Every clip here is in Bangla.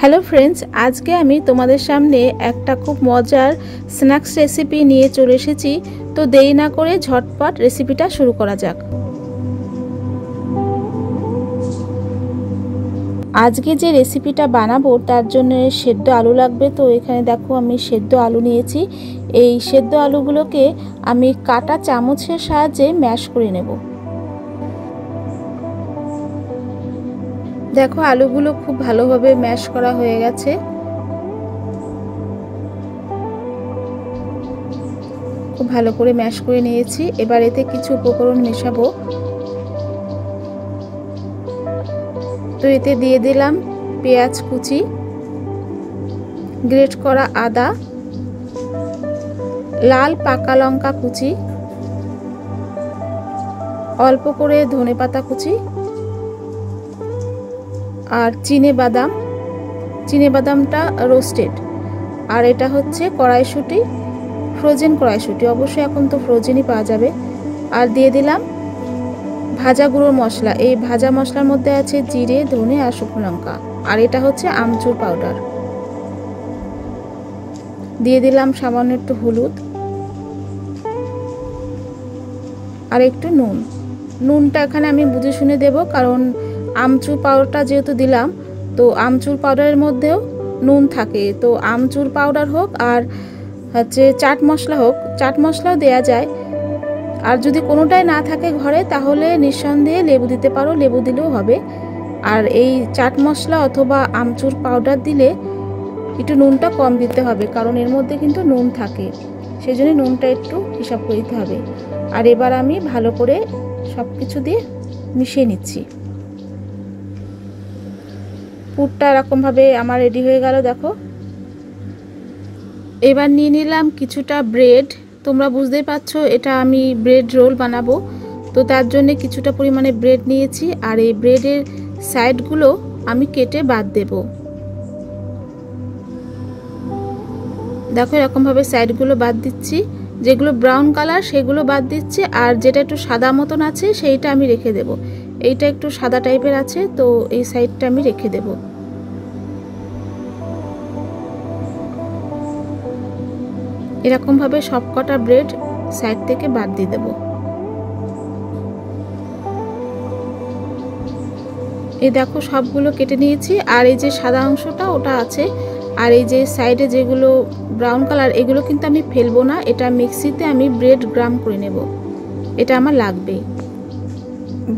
হ্যালো ফ্রেন্ডস, আজকে আমি তোমাদের সামনে একটা খুব মজার স্ন্যাক্স রেসিপি নিয়ে চলে এসেছি। তো দেরি না করে ঝটপট রেসিপিটা শুরু করা যাক। আজকে যে রেসিপিটা বানাবো তার জন্য সেদ্ধ আলু লাগবে। তো এখানে দেখো আমি সেদ্ধ আলু নিয়েছি। এই সেদ্ধ আলুগুলোকে আমি কাটা চামচের সাহায্যে ম্যাশ করে নেব। দেখো আলুগুলো খুব ভালোভাবে ম্যাশ করা হয়ে গেছে। খুব ভালো করে ম্যাশ করে নিয়েছি। এবার এতে কিছু উপকরণ মেশাবো। তো এতে দিয়ে দিলাম পেঁয়াজ কুচি, গ্রেট করা আদা, লাল পাকা লঙ্কা কুচি, অল্প করে ধনেপাতা কুচি আর চিনেবাদামটা রোস্টেড। আর এটা হচ্ছে কড়াইশুঁটি, ফ্রোজেন কড়াইশুঁটি, অবশ্যই এখন তো ফ্রোজেনই পাওয়া যাবে। আর দিয়ে দিলাম ভাজা গুঁড়োর মশলা। এই ভাজা মশলার মধ্যে আছে জিরে, ধনে আর শুকনো লঙ্কা। আর এটা হচ্ছে আমচুর পাউডার। দিয়ে দিলাম সামান্য একটু হলুদ আর একটু নুনটা এখানে আমি বুঝে শুনে দেব, কারণ আমচুর পাউডারটা যেহেতু দিলাম, তো আমচুর পাউডারের মধ্যেও নুন থাকে। তো আমচুর পাউডার হোক আর হচ্ছে চাট মশলা হোক, চাট মশলাও দেয়া যায়। আর যদি কোনোটাই না থাকে ঘরে তাহলে নিঃসন্দেহে লেবু দিতে পারো, লেবু দিলেও হবে। আর এই চাট মশলা অথবা আমচুর পাউডার দিলে একটু নুনটা কম দিতে হবে, কারণ এর মধ্যে কিন্তু নুন থাকে, সেই জন্য নুনটা একটু হিসাব করে দিতে হবে। আর এবার আমি ভালো করে সব কিছু দিয়ে মিশিয়ে নিচ্ছি। পুরটা এরকমভাবে আমার রেডি হয়ে গেল। দেখো এবার নিয়ে নিলাম কিছুটা ব্রেড। তোমরা বুঝতেই পারছো এটা আমি ব্রেড রোল বানাবো। তো তার জন্য কিছুটা পরিমাণে ব্রেড নিয়েছি। আর এই ব্রেডের সাইডগুলো আমি কেটে বাদ দেব। দেখো এরকমভাবে সাইডগুলো বাদ দিচ্ছি। যেগুলো ব্রাউন কালার সেগুলো বাদ দিচ্ছি, আর যেটা একটু সাদা মতন আছে সেইটা আমি রেখে দেব। এইটা একটু সাদা টাইপের আছে, তো এই সাইডটা আমি রেখে দেব। এরকমভাবে সবকটা ব্রেড সাইড থেকে বাদ দিয়ে দেব। এই দেখো সবগুলো কেটে নিয়েছি। আর এই যে সাদা অংশটা ওটা আছে, আর এই যে সাইডে যেগুলো ব্রাউন কালার এগুলো কিন্তু আমি ফেলবো না, এটা মিক্সিতে আমি ব্রেড গ্রাম করে নেব, এটা আমার লাগবে।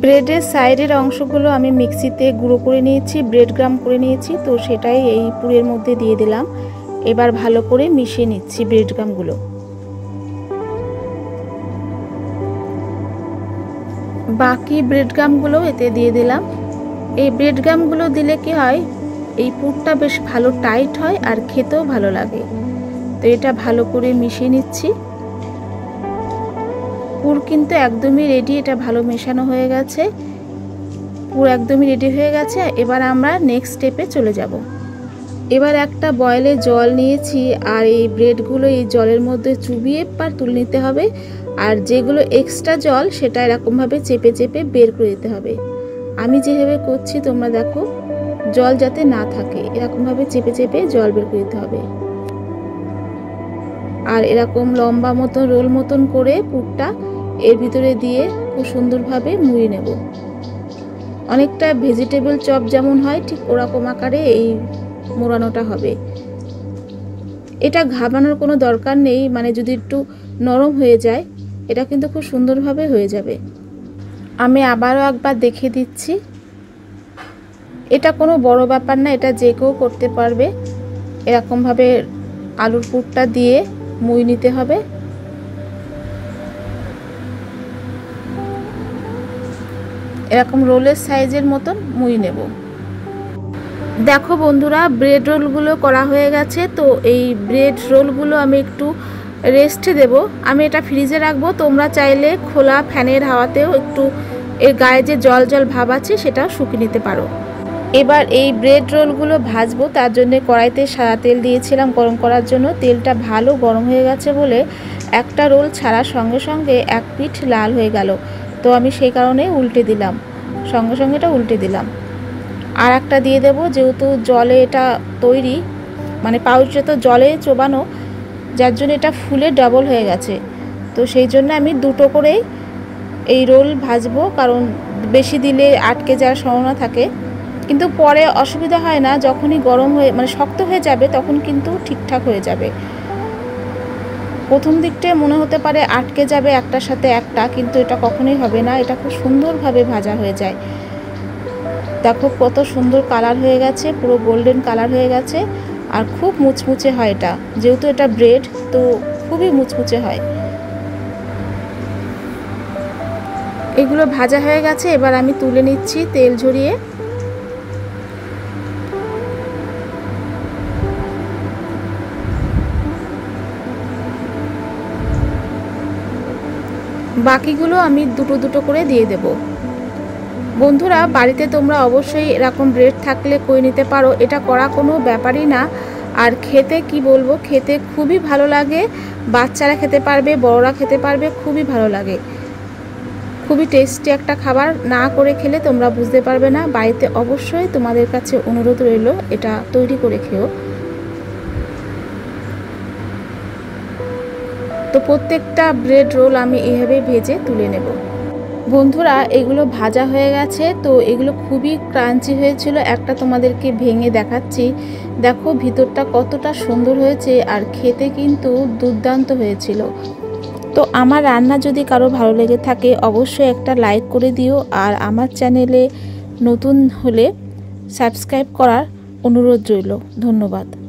ব্রেডের সাইডের অংশগুলো আমি মিক্সিতে গুঁড়ো করে নিয়েছি, ব্রেড গ্রাম করে নিয়েছি। তো সেটাই এই পুরের মধ্যে দিয়ে দিলাম। এবার ভালো করে মিশিয়ে নিচ্ছি ব্রেড গ্রামগুলো। বাকি ব্রেড গ্রামগুলো এতে দিয়ে দিলাম। এই ব্রেড গ্রামগুলো দিলে কি হয়, এই পুরটা বেশ ভালো টাইট হয় আর খেতেও ভালো লাগে। তো এটা ভালো করে মিশিয়ে নিচ্ছি। পুর কিন্তু একদমই রেডি, এটা ভালো মেশানো হয়ে গেছে, পুর একদমই রেডি হয়ে গেছে। এবার আমরা নেক্সট স্টেপে চলে যাব। এবার একটা বয়েলে জল নিয়েছি, আর এই ব্রেডগুলো এই জলের মধ্যে চুবিয়ে পার তুলে নিতে হবে। আর যেগুলো এক্সট্রা জল সেটা এরকমভাবে চেপে চেপে বের করে দিতে হবে। আমি যেভাবে করছি তোমরা দেখো, জল যাতে না থাকে এরকমভাবে চেপে চেপে জল বের করে দিতে হবে। আর এরকম লম্বা মতন রোল মতন করে পুরটা এর ভিতরে দিয়ে খুব সুন্দরভাবে মুড়িয়ে নেব। অনেকটা ভেজিটেবল চপ যেমন হয় ঠিক ওরকম আকারে এই মোড়ানোটা হবে। এটা ঘামানোর কোনো দরকার নেই, মানে যদি একটু নরম হয়ে যায় এটা কিন্তু খুব সুন্দরভাবে হয়ে যাবে। আমি আবারও একবার দেখিয়ে দিচ্ছি। এটা কোনো বড় ব্যাপার না, এটা যে কেউ করতে পারবে। এরকমভাবে আলুর পুরটা দিয়ে মুড়ে নিতে হবে। এরকম রোলের সাইজের মতন মুড়ে নেব। দেখো বন্ধুরা, ব্রেড রোলগুলো করা হয়ে গেছে। তো এই ব্রেড রোলগুলো আমি একটু রেস্টে দেব। আমি এটা ফ্রিজে রাখবো। তোমরা চাইলে খোলা ফ্যানের হাওয়াতেও একটু এর গায়ে যে জল জল ভাব আছে সেটাও শুকিয়ে নিতে পারো। এবার এই ব্রেড রোলগুলো ভাজবো, তার জন্য কড়াইতে সাদা তেল দিয়েছিলাম গরম করার জন্য। তেলটা ভালো গরম হয়ে গেছে বলে একটা রোল ছাড়ার সঙ্গে সঙ্গে এক পিঠ লাল হয়ে গেল। তো আমি সেই কারণে উল্টে দিলাম, সঙ্গে সঙ্গে এটা উল্টে দিলাম। আর একটা দিয়ে দেব, যেহেতু জলে এটা তৈরি, মানে পাউরুটিটা তো জলে চোবানো, যার জন্য এটা ফুলে ডাবল হয়ে গেছে। তো সেই জন্য আমি দুটো করেই এই রোল ভাজবো, কারণ বেশি দিলে আটকে যাওয়ার সম্ভাবনা থাকে। কিন্তু পরে অসুবিধা হয় না, যখনই গরম হয়ে মানে শক্ত হয়ে যাবে তখন কিন্তু ঠিকঠাক হয়ে যাবে। প্রথম দিকটায় মনে হতে পারে আটকে যাবে একটার সাথে একটা, কিন্তু এটা কখনোই হবে না, এটা খুব সুন্দরভাবে ভাজা হয়ে যায়। দেখো কত সুন্দর কালার হয়ে গেছে, পুরো গোল্ডেন কালার হয়ে গেছে, আর খুব মুচমুচে হয় এটা, যেহেতু এটা ব্রেড তো খুবই মুচমুচে হয়। এগুলো ভাজা হয়ে গেছে, এবার আমি তুলে নিচ্ছি তেল ঝরিয়ে। বাকিগুলো আমি দুটো দুটো করে দিয়ে দেব। বন্ধুরা, বাড়িতে তোমরা অবশ্যই এরকম ব্রেড থাকলে করে নিতে পারো, এটা করা কোনো ব্যাপারই না। আর খেতে কি বলবো, খেতে খুবই ভালো লাগে, বাচ্চারা খেতে পারবে, বড়রা খেতে পারবে, খুবই ভালো লাগে। খুবই টেস্টি একটা খাবার, না করে খেলে তোমরা বুঝতে পারবে না। বাড়িতে অবশ্যই তোমাদের কাছে অনুরোধ রইল, এটা তৈরি করে খেও। তো প্রত্যেকটা ব্রেড রোল আমি এইভাবে ভেজে তুলে নেব। বন্ধুরা, এগুলো ভাজা হয়ে গেছে, তো এগুলো খুবই ক্রাঞ্চি হয়েছিল। একটা তোমাদেরকে ভেঙে দেখাচ্ছি, দেখো ভিতরটা কতটা সুন্দর হয়েছে, আর খেতে কিন্তু দুর্দান্ত হয়েছিল। তো আমার রান্না যদি কারো ভালো লেগে থাকে অবশ্যই একটা লাইক করে দিও, আর আমার চ্যানেলে নতুন হলে সাবস্ক্রাইব করার অনুরোধ রইল। ধন্যবাদ।